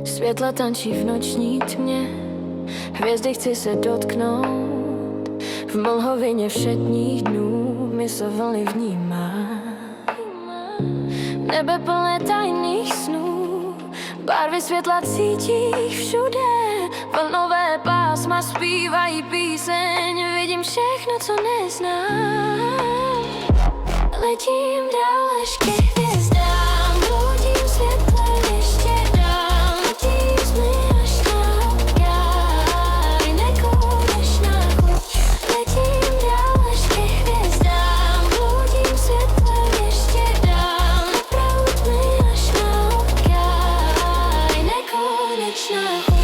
Světla tančí v noční tmě, hvězdy chci se dotknout. V mlhovině všedních dnů mi se vlny vnímá. Nebe plné tajných snů, barvy světla cítíš všude. Vlnové pásma zpívají píseň, vidím všechno, co neznám. Letím dál až ke hvězdám, bloudím světlem ještě dál. Letím mi až na okraj, nekonečná chuť. Letím dál až ke hvězdám, bloudím světlem ještě dál. Naproud mi až na okraj, nekonečná chuť.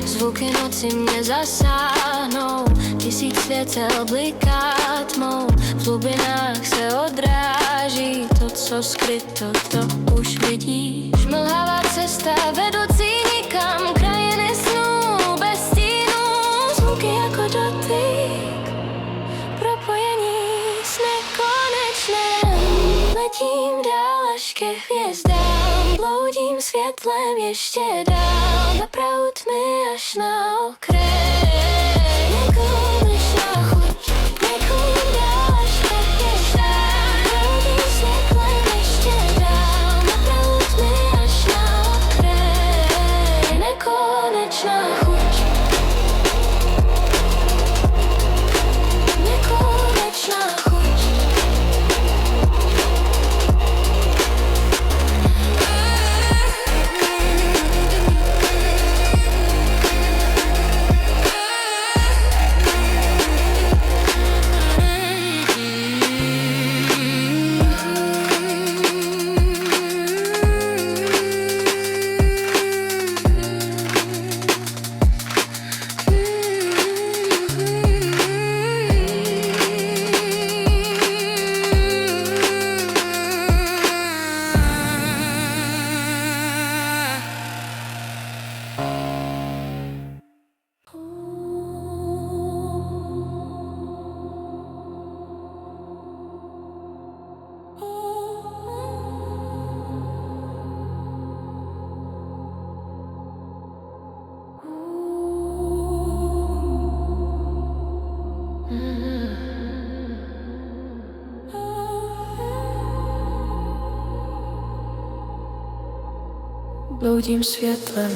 Zvuky noci mě zasáhnou, tisíc světel bliká tmou. V hlubinách se odráží to, co skryto, to už vidíš. Mlhavá cesta vedoucí nikam, krajiny snů bez stínů. Zvuky jako dotyk, propojení s nekonečném. Letím dál až ke hvězdám, bloudím světlem ještě dál. Naproud mi až na okraj, nekonečná chuť. Letím dál až ke hvězdám, bloudím světlem ještě dál. Naproud mi až na okraj, nekonečná chuť. Nekonečná chuť. Bloudím světlem.